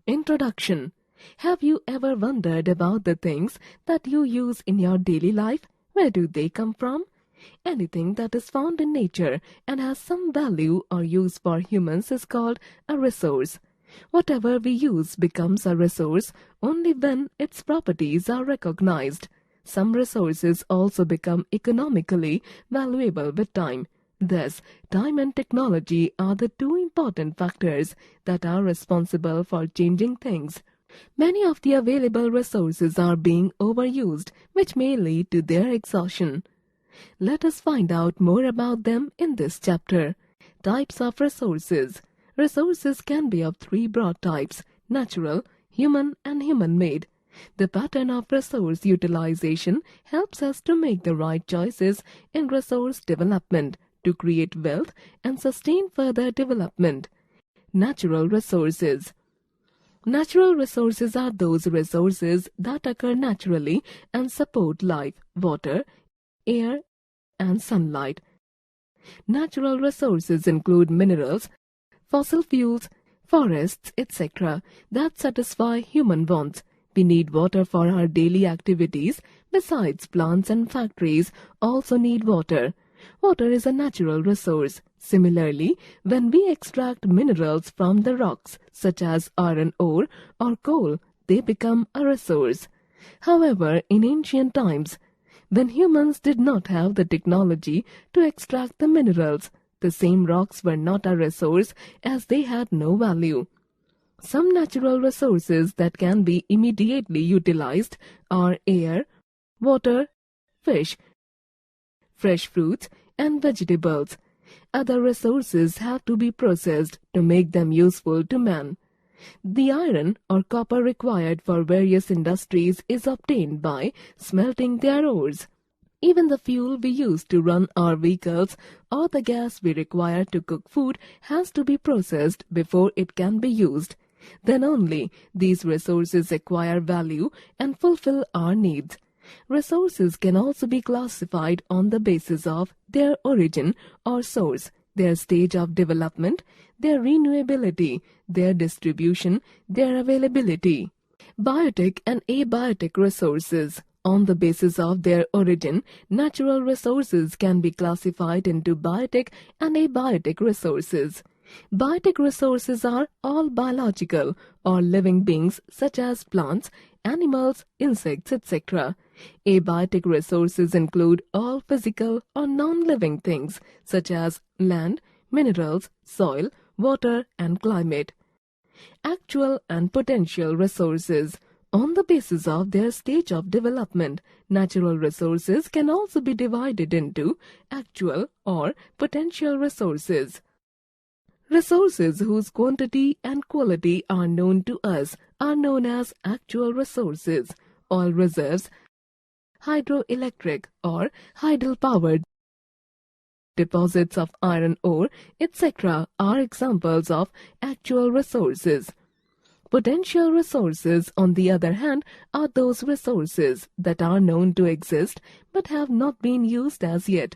Introduction. Have you ever wondered about the things that you use in your daily life? Where do they come from? Anything that is found in nature and has some value or use for humans is called a resource. Whatever we use becomes a resource only when its properties are recognized. Some resources also become economically valuable with time. Thus, time and technology are the two important factors that are responsible for changing things. Many of the available resources are being overused, which may lead to their exhaustion. Let us find out more about them in this chapter. Types of resources. Resources can be of three broad types: natural, human, and human-made. The pattern of resource utilization helps us to make the right choices in resource development to create wealth and sustain further development. Natural resources. Natural resources are those resources that occur naturally and support life: water, air, and sunlight. Natural resources include minerals, fossil fuels, forests, etc. that satisfy human wants. We need water for our daily activities. Besides, plants and factories also need water. Water is a natural resource. Similarly, when we extract minerals from the rocks, such as iron ore or coal, they become a resource. However, in ancient times, when humans did not have the technology to extract the minerals, the same rocks were not a resource as they had no value. Some natural resources that can be immediately utilized are air, water, fish, fresh fruits, and vegetables. Other resources have to be processed to make them useful to man. The iron or copper required for various industries is obtained by smelting their ores. Even the fuel we use to run our vehicles or the gas we require to cook food has to be processed before it can be used. Then only these resources acquire value and fulfill our needs. Resources can also be classified on the basis of their origin or source, their stage of development, their renewability, their distribution, their availability. Biotic and abiotic resources. On the basis of their origin, natural resources can be classified into biotic and abiotic resources. Biotic resources are all biological or living beings such as plants, animals, insects, etc. Abiotic resources include all physical or non-living things such as land, minerals, soil, water, and climate. Actual and potential resources. On the basis of their stage of development, natural resources can also be divided into actual or potential resources. Resources whose quantity and quality are known to us are known as actual resources. Oil reserves, hydroelectric or tidal power deposits of iron ore, etc. are examples of actual resources. Potential resources, on the other hand, are those resources that are known to exist but have not been used as yet.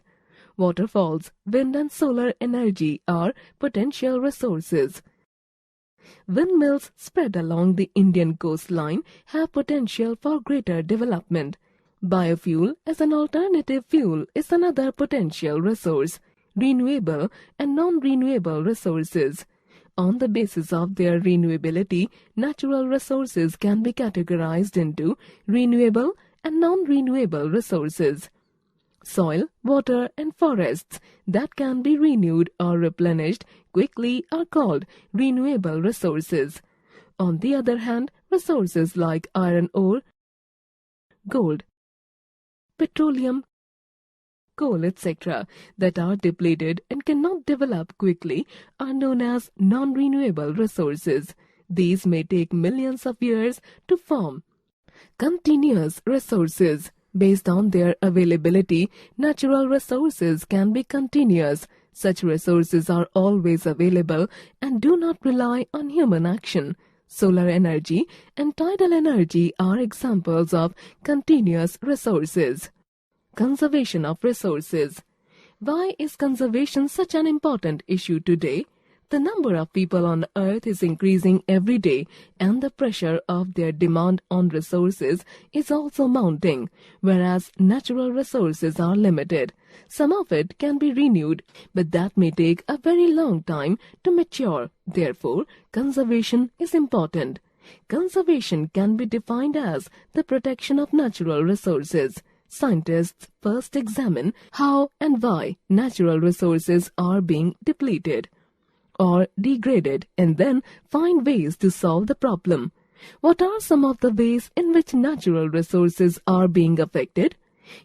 Waterfalls, wind and solar energy are potential resources. Windmills spread along the Indian coastline have potential for greater development. Biofuel as an alternative fuel is another potential resource. Renewable and non-renewable resources. On the basis of their renewability, natural resources can be categorized into renewable and non-renewable resources. Soil, water, and forests that can be renewed or replenished quickly are called renewable resources. On the other hand, resources like iron ore, gold, petroleum, coal, etc. that are depleted and cannot develop quickly are known as non-renewable resources. These may take millions of years to form. Continuous resources. Based on their availability, natural resources can be continuous. Such resources are always available and do not rely on human action. Solar energy and tidal energy are examples of continuous resources. Conservation of resources. Why is conservation such an important issue today? The number of people on Earth is increasing every day, and the pressure of their demand on resources is also mounting, whereas natural resources are limited. Some of it can be renewed, but that may take a very long time to mature. Therefore, conservation is important. Conservation can be defined as the protection of natural resources. Scientists first examine how and why natural resources are being depleted or degraded, and then find ways to solve the problem. What are some of the ways in which natural resources are being affected?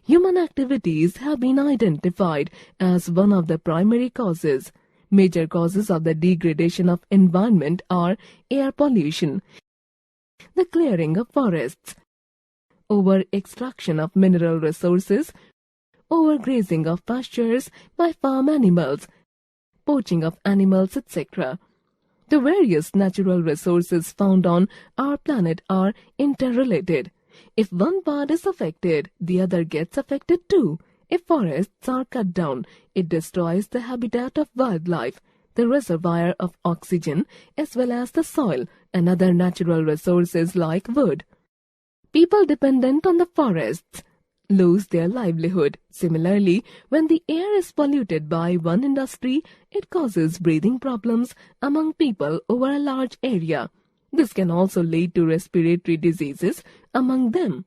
Human activities have been identified as one of the primary causes. Major causes of the degradation of environment are air pollution, the clearing of forests, over-extraction of mineral resources, overgrazing of pastures by farm animals, poaching of animals, etc. The various natural resources found on our planet are interrelated. If one part is affected, the other gets affected too. If forests are cut down, it destroys the habitat of wildlife, the reservoir of oxygen, as well as the soil and other natural resources like wood. People dependent on the forests lose their livelihood. Similarly, when the air is polluted by one industry, it causes breathing problems among people over a large area. This can also lead to respiratory diseases among them.